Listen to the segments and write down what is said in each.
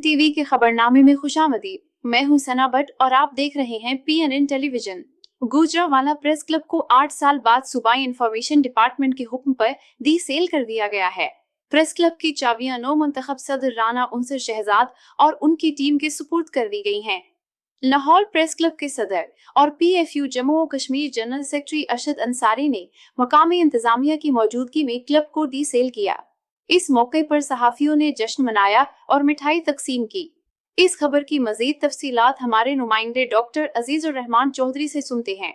TV के खबरनामे में खुशामदीद। मैं हूं सना भट्ट और आप देख रहे हैं PNN television. Gujranwala press club को 8 साल बाद सूबाई इंफॉर्मेशन डिपार्टमेंट के हुक्म पर डी सेल कर दिया गया है। प्रेस क्लब की चाबियां नौ मुंतखब सदर राना उनसर शहजाद और उनकी टीम के सुपुर्द कर दी गई हैं। लाहौर प्रेस क्लब के सदर और PFU जम्मू और कश्मीर जनरल सेक्रेटरी अरशद अंसारी ने मकामी इंतजामिया की मौजूदगी में क्लब को डी सेल किया। इस मौके पर सहाफियों ने जश्न मनाया और मिठाई तकसीम की। इस खबर की मजीद तफसीलात हमारे नुमाइंदे डॉक्टर अजीजुर रहमान चौधरी से सुनते हैं।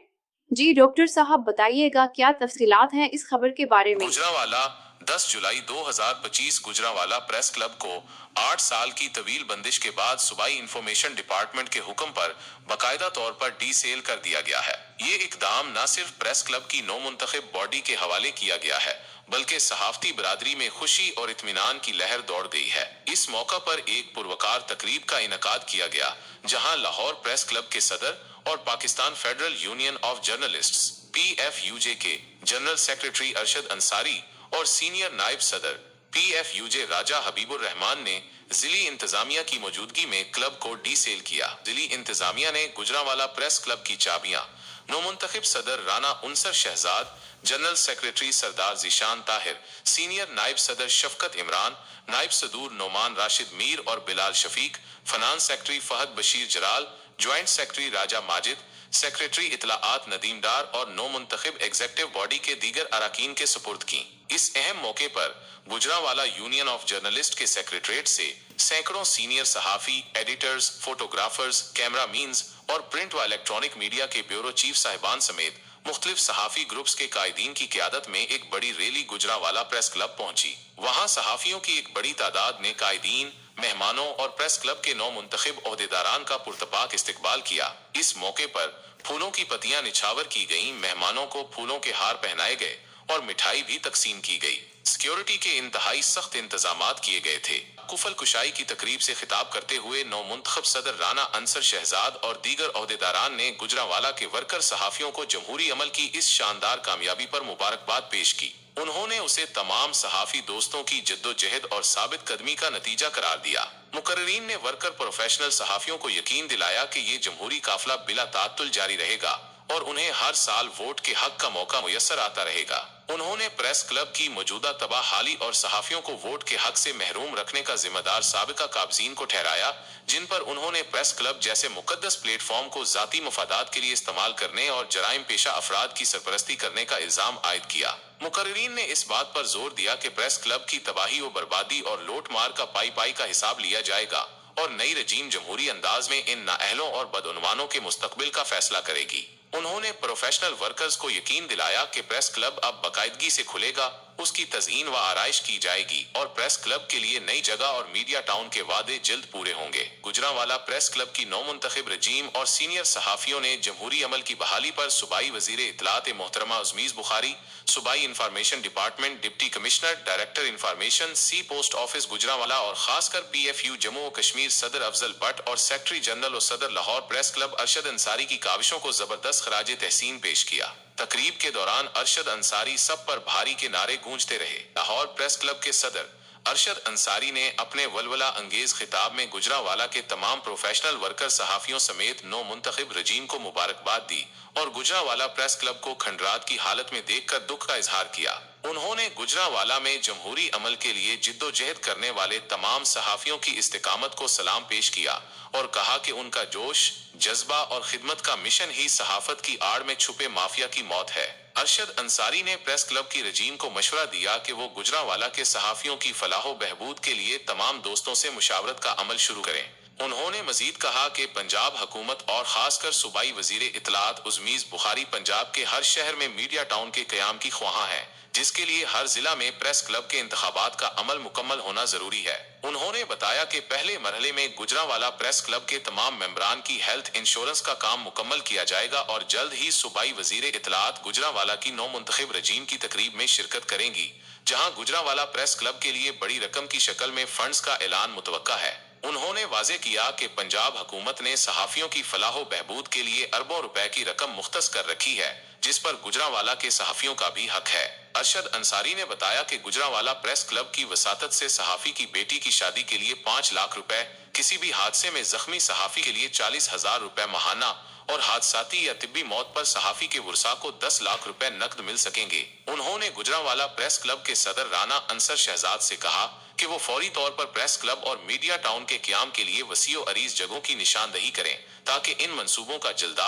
जी डॉक्टर साहब, बताइएगा क्या तफसीलात हैं इस खबर के बारे में। गुजरांवाला 10 जुलाई 2025 गुजरांवाला प्रेस क्लब को 8 साल की तवील बंदिश के बाद सूबाई इंफॉर्मेशन डिपार्टमेंट के हुक्म पर बाकायदा तौर पर डी सेल कर दिया गया है। ये इकदाम न सिर्फ प्रेस क्लब की नौ मुंतखब बॉडी के हवाले किया गया है, बल्कि सहाफती बरादरी में खुशी और इत्मीनान की लहर दौड़ गई है। इस मौका पर एक पुरवकार तकरीब का इनकाद किया गया, जहां लाहौर प्रेस क्लब के सदर और Pakistan federal union of journalists PFUJ के जनरल सेक्रेटरी अरशद अंसारी और सीनियर नायब सदर PFUJ राजा हबीबुर रहमान ने जिली इंतजामिया की मौजूदगी में क्लब को डी सेल किया। जिली इंतजामिया ने गुजरांवाला प्रेस क्लब की चाबियां नौमुंतखब सदर राना उनसर शहजाद, जनरल सेक्रेटरी सरदार जीशान ताहिर, सीनियर नायब सदर शफकत इमरान, नायब सदूर नोमान राशिद मीर और बिलाल शफीक, फाइनेंस सेक्रेटरी फहद बशीर जलाल, ज्वाइंट सेक्रेटरी राजा माजिद, सेक्रेटरी इतलाआत नदीम डार और नौ मुंतखब एग्जेक्टिव बॉडी के दीगर अराकीन के सुपुर्द की। इस अहम मौके पर गुजरांवाला यूनियन ऑफ जर्नलिस्ट के सेक्रेटरीट से सैकड़ों सीनियर सहाफी, एडिटर्स, फोटोग्राफर्स, कैमरामैन्स और प्रिंट व इलेक्ट्रॉनिक मीडिया के ब्यूरो चीफ साहिबान समेत मुख्तलिफ सहाफी ग्रुप्स के कायदीन की क़यादत में एक बड़ी रैली गुजरांवाला प्रेस क्लब पहुंची। वहां सहाफियों की एक बड़ी तादाद ने कायदीन, मेहमानों और प्रेस क्लब के नौ मुंतखब ओहदेदारान का पुरतपाक इस्तकबाल किया। इस मौके पर फूलों की पत्तियां निछावर की गईं, मेहमानों को फूलों के हार पहनाए गए और मिठाई भी तकसीम की गई। सिक्योरिटी के इंतहाई सख्त इंतजामात किए गए थे। कुफल कुशाई की तकरीब से खिताब करते हुए नौ मुंतखब सदर राना अंसर शहजाद और दीगर ओहदेदारान ने गुजरांवाला के वर्कर सहाफियों को जमहूरी अमल की इस शानदार कामयाबी पर मुबारकबाद पेश की। उन्होंने उसे तमाम सहाफी दोस्तों की जद्दोजहद और साबित कदमी का नतीजा करार दिया। मुकर्रीन ने वर्कर प्रोफेशनल सहाफियों को यकीन दिलाया कि ये जमहूरी काफिला बिला तातुल जारी रहेगा और उन्हें हर साल वोट के हक का मौका मुयस्सर आता रहेगा। उन्होंने प्रेस क्लब की मौजूदा तबाहाली और सहाफियों को वोट के हक से महरूम रखने का जिम्मेदार साबिका काबजीन को ठहराया, जिन पर उन्होंने प्रेस क्लब जैसे मुकद्दस प्लेटफॉर्म को जाती मफादात के लिए इस्तेमाल करने और जराइम पेशा अफराद की सरपरस्ती करने का इल्जाम आयद किया। मुकर्रीन ने इस बात पर जोर दिया कि प्रेस क्लब की तबाही और बर्बादी और लोट मार का पाई पाई का हिसाब लिया जाएगा और नई रजीम जमहूरी अंदाज में इन नाअहलों और बदउनवानों के मुस्तकबिल का फैसला करेगी। उन्होंने प्रोफेशनल वर्कर्स को यकीन दिलाया कि प्रेस क्लब अब बाकायदगी से खुलेगा, उसकी तज़ीन व आराइश की जाएगी और प्रेस क्लब के लिए नई जगह और मीडिया टाउन के वादे जल्द पूरे होंगे। गुजरांवाला प्रेस क्लब की नौ मुंतखब रजीम और सीनियर सहाफियों ने जमहूरी अमल की बहाली पर सूबाई वजीर इत्तलात मोहतरमा उज़मीज़ बुखारी, सूबाई information department deputy commissioner, director information सी पोस्ट ऑफिस गुजरांवाला और खासकर PFU जम्मू और कश्मीर सदर अफजल भट्ट और सेक्रेटरी जनरल और सदर लाहौर प्रेस क्लब अरशद अंसारी की काविशों को जबरदस्त खराज तहसीन पेश किया। तकरीब के दौरान अरशद अंसारी सब पर भारी के नारे गूंजते रहे। लाहौर प्रेस क्लब के सदर अरशद अंसारी ने अपने वलवला अंगेज खिताब में गुजरांवाला के तमाम प्रोफेशनल वर्कर सहाफियों समेत नौ मुंतखब रजीम को मुबारकबाद दी और गुजरांवाला प्रेस क्लब को खंडरात की हालत में देखकर दुख का इजहार किया। उन्होंने गुजरांवाला में जमहूरी अमल के लिए जिद्दोजहद करने वाले तमाम सहाफियों की इस्तिकामत को सलाम पेश किया और कहा कि उनका जोश, जज्बा और खिदमत का मिशन ही सहाफत की आड़ में छुपे माफिया की मौत है। अरशद अंसारी ने प्रेस क्लब की रजीम को मशवरा दिया कि वो गुजरांवाला के सहाफियों की फलाहो बहबूद के लिए तमाम दोस्तों से मुशावरत का अमल शुरू करें। उन्होंने मजीद कहा कि पंजाब हुकूमत और खासकर सूबाई वजीर इत्तलात उज़मीज़ बुखारी पंजाब के हर शहर में मीडिया टाउन के क़याम की ख्वाहां है, जिसके लिए हर जिला में प्रेस क्लब के इंतखाबात का अमल मुकम्मल होना जरूरी है। उन्होंने बताया कि पहले मरहले में गुजरांवाला प्रेस क्लब के तमाम मेंबरान की हेल्थ इंश्योरेंस का काम मुकम्मल किया जाएगा और जल्द ही सूबाई वजीर इत्तलात गुजरांवाला की नौ मुंतखब रजीम की तकरीब में शिरकत करेंगी, जहां गुजरांवाला प्रेस क्लब के लिए बड़ी रकम की शक्ल में फंड्स का ऐलान मुतवक्का है। उन्होंने वाजे किया कि पंजाब हुकूमत ने सहाफियों की फलाहो बहबूद के लिए अरबों रुपए की रकम मुख्तस कर रखी है, जिस पर गुजरांवाला के सहाफियों का भी हक है। अरशद अंसारी ने बताया कि गुजरांवाला प्रेस क्लब की वसातत से सहाफी की बेटी की शादी के लिए 5 लाख रुपए کسی بھی حادثے میں زخمی صحافی کے لیے 40,000 روپے ماہانہ اور حادثاتی یا طبی موت پر صحافی کے ورثاء کو 10 لاکھ روپے نقد مل سکیں گے۔ انہوں نے گجرانوالہ پریس کلب کے صدر رانا انصر شہزاد سے کہا کہ وہ فوری طور پر پریس کلب اور میڈیا ٹاؤن کے قیام کے لیے وسیع و عریض جگہوں کی نشاندہی کریں تاکہ ان منصوبوں کا جلد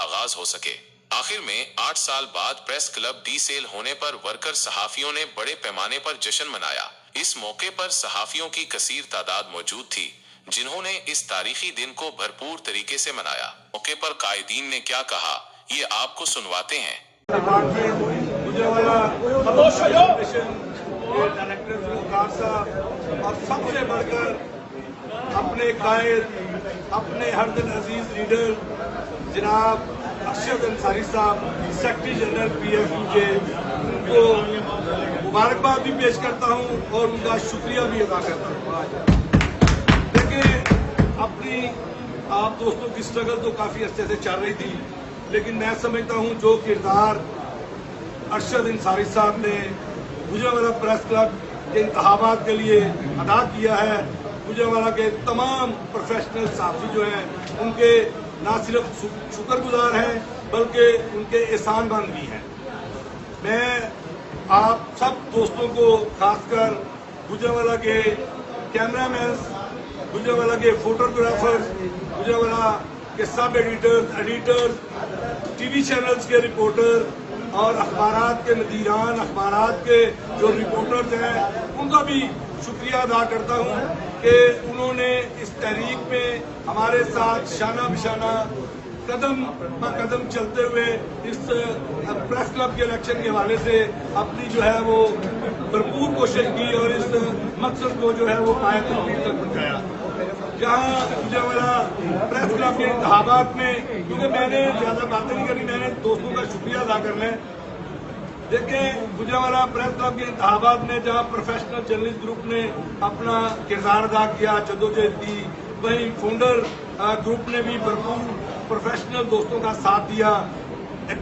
آغاز ہو سکے۔ آخر میں 8 سال بعد پریس کلب ڈی سیل ہونے پر ورکر صحافیوں نے بڑے پیمانے پر جشن منایا۔ اس موقع پر صحافیوں کی کثیر تعداد موجود تھی جنہوں نے اس تاریخی دن کو بھرپور طریقے سے منایا۔ موقع پر قائدین نے کیا کہا یہ آپ کو سنواتے ہیں۔ اور سب سے بڑھ کر اپنے قائد، اپنے ہر دل عزیز لیڈر جناب ارشد انصاری صاحب، secretary general P if you کے، ان کو مبارکباد بھی پیش کرتا ہوں اور ان کا شکریہ بھی ادا کرتا ہوں۔ دیکھیں، اپنی آپ دوستوں کی اسٹرگل تو کافی عرصے سے چل رہی تھی، لیکن میں سمجھتا ہوں جو کردار ارشد انصاری صاحب نے گجرانوالہ پریس کلب کے انتخابات کے لیے ادا کیا ہے، گجرانوالہ کے تمام پروفیشنل صحافی جو ہیں ان کے نہ صرف شکر گزار ہیں بلکہ ان کے احسان مند بھی ہیں۔ میں آپ سب دوستوں کو، خاص کر گجرانوالہ کے کیمرہ مینز، گجرانوالہ کے فوٹوگرافرز، گجرانوالہ کے سب ایڈیٹرز، ٹی وی چینلز کے رپورٹر اور اخبارات کے مدیران، اخبارات کے جو رپورٹرز ہیں ان کا بھی شکریہ ادا کرتا ہوں کہ انہوں نے اس تحریک میں ہمارے ساتھ شانہ بشانہ قدم بہ قدم چلتے ہوئے اس پریس کلب کے الیکشن کے حوالے سے اپنی جو ہے وہ بھرپور کوشش کی اور اس مقصد کو جو ہے وہ پایہ تکمیل تک پہنچایا۔ جہاں گجرانوالہ پریس کلب کے انتخابات میں، کیونکہ میں نے زیادہ باتیں نہیں کرنی، میں نے دوستوں کا شکریہ ادا کرنا ہے۔ دیکھیں، گجرانوالہ پریس کلب کے انتخابات میں جہاں پروفیشنل جرنلسٹ گروپ نے اپنا کردار ادا کیا، جدوجہد کی، وہیں فاؤنڈر گروپ نے بھی بھرپور پروفیشنل دوستوں کا ساتھ دیا،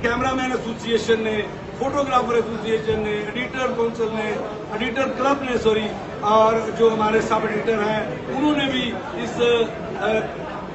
کیمرہ مین ایسوسی ایشن نے، فوٹوگرافر ایسوسی ایشن نے، ایڈیٹر کونسل نے، ایڈیٹر کلب نے اور جو ہمارے سب ایڈیٹر ہیں انہوں نے بھی اس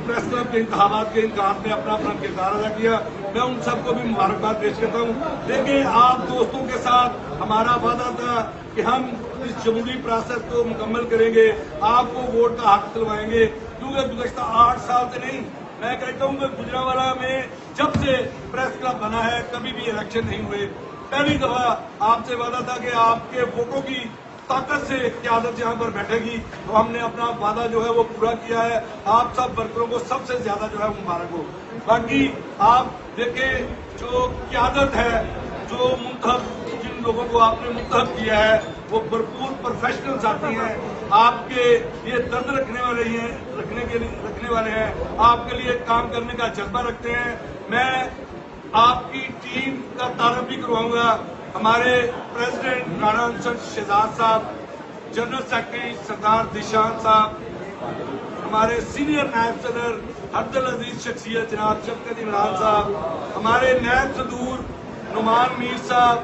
پریس کلب کے انتخابات کے انعقاد میں اپنا کردار ادا کیا۔ میں ان سب کو بھی مبارکباد پیش کرتا ہوں۔ دیکھیں، آپ دوستوں کے ساتھ ہمارا وعدہ تھا کہ ہم اس جمہوری پروسیس کو مکمل کریں گے، آپ کو ووٹ کا حق دلوائیں گے، کیونکہ گزشتہ 8 سال سے نہیں، میں کہتا ہوں کہ گجرانوالہ میں جب سے پریس کلب بنا ہے کبھی بھی الیکشن نہیں ہوئے۔ پہلی دفعہ آپ سے وعدہ تھا کہ آپ کے ووٹوں کی طاقت سے قیادت یہاں پر بیٹھے گی، تو ہم نے اپنا وعدہ جو ہے وہ پورا کیا ہے۔ آپ سب ورکروں کو سب سے زیادہ جو ہے مبارک ہو۔ باقی آپ دیکھیں، جو قیادت ہے، جو منتخب، جن لوگوں کو آپ نے منتخب کیا ہے وہ بھرپور پروفیشنل ساتھی ہیں، آپ کے لیے درد رکھنے والے ہیں، آپ کے لیے کام کرنے کا جذبہ رکھتے ہیں۔ میں آپ کی ٹیم کا تعارف بھی کرواؤں گا۔ ہمارے پریزیڈنٹ رانا انصر شہزاد صاحب، جنرل سیکرٹری سردار دیشان صاحب، ہمارے سینئر نائب صدر ہر دل عزیز شخصیت جناب شفقت عمران صاحب، ہمارے نائب صدور نعمان میر صاحب،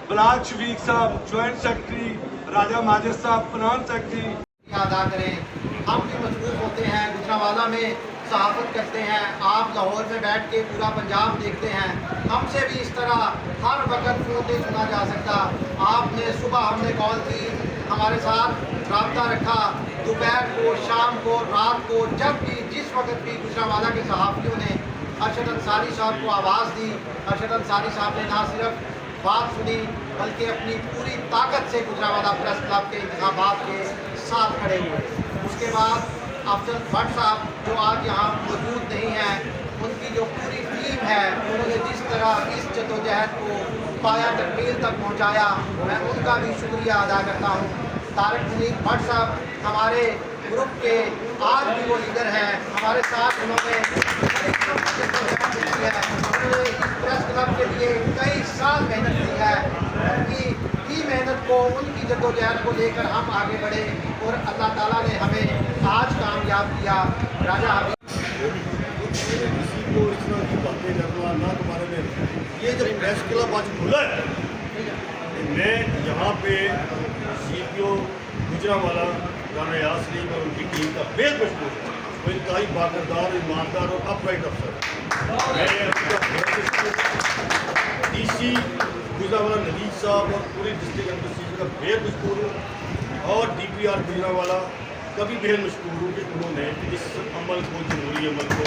بلال شفیق صاحب، جوائنٹ سیکرٹری راجہ ماجد صاحب، فنانس سیکرٹری ادا کریں۔ ہم بھی مصروف ہوتے ہیں، گجرانوالہ میں صحافت کرتے ہیں، آپ لاہور میں بیٹھ کے پورا پنجاب دیکھتے ہیں، ہم سے بھی اس طرح ہر وقت فون نہیں سنا جا سکتا۔ آپ نے صبح ہم نے کال کی، ہمارے ساتھ رابطہ رکھا، دوپہر کو، شام کو، رات کو، جب بھی جس وقت بھی گجرانوالہ کے صحافیوں نے ارشد انصاری صاحب کو آواز دی، ارشد انصاری صاحب نے نہ صرف بات سنی بلکہ اپنی پوری طاقت سے گجرانوالہ پریس کلب کے انتخابات کے ساتھ کھڑے ہوئے۔ اس کے بعد افضل بٹ صاحب جو آج یہاں موجود نہیں ہیں، ان کی جو پوری ٹیم ہے، انہوں نے جس طرح اس جدوجہد کو پایہ تکمیل تک پہنچایا، میں ان کا بھی شکریہ ادا کرتا ہوں۔ طارق منیر بٹ صاحب ہمارے گروپ کے آج بھی وہ لیڈر ہیں، ہمارے ساتھ انہوں نے اس پریس کلب کے لیے کئی سال محنت کی ہے۔ ان کی ہی محنت کو، ان کی جدوجہد کو لے کر ہم آگے بڑھے اور اللہ تعالیٰ نے ہمیں آج کامیاب کیا۔ راجہ کسی کو اس طرح کی باتیں کرنا نہ تمہارے میں، یہ جو پریس کلب آج کھلا ہے، میں یہاں پہ سی پی او گجرانوالہ राना यासलीम और उनकी टीम का बेहद मशहूर है। वो इंतहाई बाकरदार, ईमानदार और अपराइट अफसर DC गुजरावाला नजीब साहब और पूरी डिस्ट्रिक्ट एडमिनिस्ट्रेशन का बेहद मशहूर हूँ और DPR गुजरावाला का भी बेहद मशहूर हूँ कि उन्होंने इस अमल को, जमहूरी अमल को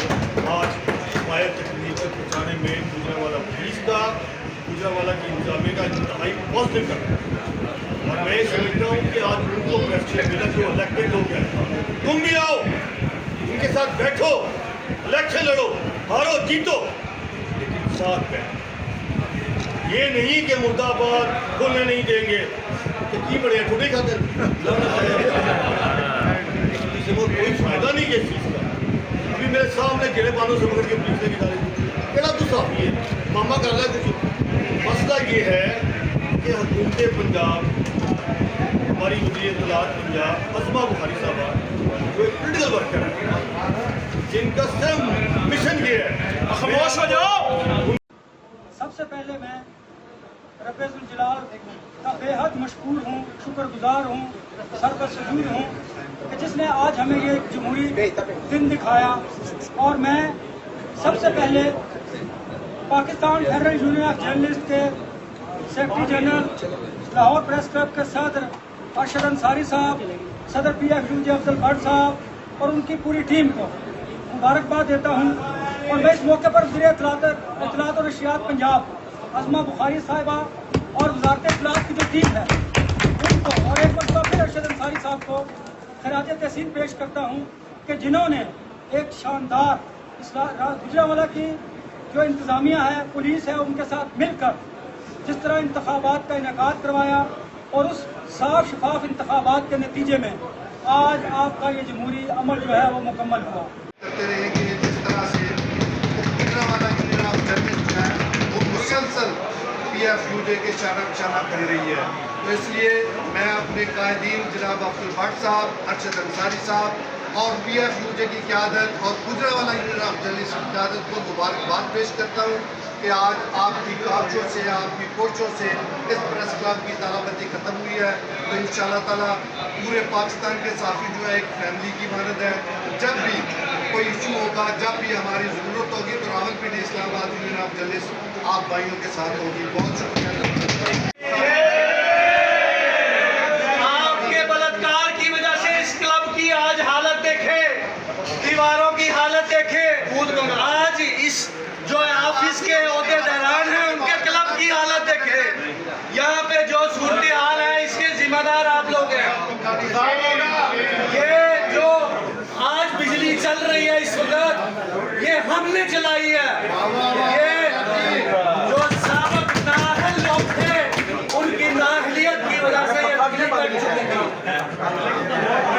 आज पाया तकमील तक पहुँचाने में गुजरावाला पुलिस का, गुजरावाला की इंतजामिया का इंतहाई पॉजिटिव करना है। और मैं समझता हूँ कि आज उनको प्रेसिडेंट मिला जो इलेक्टेड हो गया, तुम भी आओ, उनके साथ बैठो, इलेक्शन लड़ो, हारो जीतो, लेकिन साथ बैठो। ये नहीं कि मुर्दाबाद बोलने नहीं देंगे कि की बड़े थोड़े खाते इससे वो कोई फायदा नहीं है इस चीज़ का। अभी मेरे सामने गिरे बालों से पकड़ के पुलिस ने निकाले, केड़ा तो साफ है मामा कर रहा है कुछ। मसला ये है कि हुकूमत पंजाब, हमारी वज़ीर इत्तलात पंजाब अज़मा बुखारी साहबा जो एक क्रिटिकल वर्कर है, जिनका सिर्फ मिशन ये है, खामोश हो जाओ। सबसे पहले मैं रब्बुल जलाल का बेहद मशकूर हूँ, शुक्रगुजार हूँ, सरबसजूद हूँ कि जिसने आज हमें ये जमहूरी दिन दिखाया। और मैं सबसे पहले Pakistan federal union of journalist के secretary general, Lahore press club के सदर अरशद अंसारी साहब, सदर PFUJ अफजल भट्ट साहब और उनकी पूरी टीम को मुबारकबाद देता हूँ। और मैं इस मौके पर वज़ीर इत्तलात और नशियात पंजाब अज़मा बुखारी साहिबा और वज़ारत इत्तलात की जो टीम है उनको और एक मरतबा फिर अरशद अंसारी साहब को खराज तहसीन पेश करता हूँ कि जिन्होंने एक शानदार गुजरावाला की जो इंतज़ामिया है, पुलिस है, उनके साथ मिलकर जिस तरह इंतखाबात का इनेकाद करवाया और उस साफ शफाफ इंतखाबात के नतीजे में आज आपका ये जमहूरी अमल जो है वो मुकम्मल हुआ। करते रहे कि जिस तरह से गुजरावाला यूनियन ऑफ जर्नलिस्ट है वो मुसलसल PFUJ के शाना कर रही है। तो इसलिए मैं अपने कायदीन जनाब अब्दुल भट्ट साहब, अरशद अंसारी साहब और PFUJ की क़यादत और गुजरावाला यूनियन ऑफ जर्नलिस्ट की क़यादत को मुबारकबाद पेश करता हूँ कि आज आपकी काविशों से, आपकी कोशिशों से इस प्रेस क्लब की तालाबंदी ख़त्म हुई है। तो इंशाअल्लाह ताला पूरे पाकिस्तान के साफ़ी जो है एक फैमिली की मानद है। जब भी कोई इशू होगा, जब भी हमारी ज़रूरत होगी तो Rawalpindi Islamabad union of journalist आप भाइयों के साथ होगी। बहुत शुक्रिया। आपके बलात्कार की वजह से इस क्लब की आज हालत देखे, दीवारों की हालत देखे, आज इस जो ऑफिस के ओहदेदारान हैं उनके क्लब की हालत देखे, यहाँ पे जो सूरत हाल है इसके जिम्मेदार आप लोग हैं। ये जो आज बिजली चल रही है इस वक्त ये हमने चलाई है। ये जो साबिक नाअहल लोग थे उनकी नाअहलियत की वजह से ये बिजली कट चुकी थी।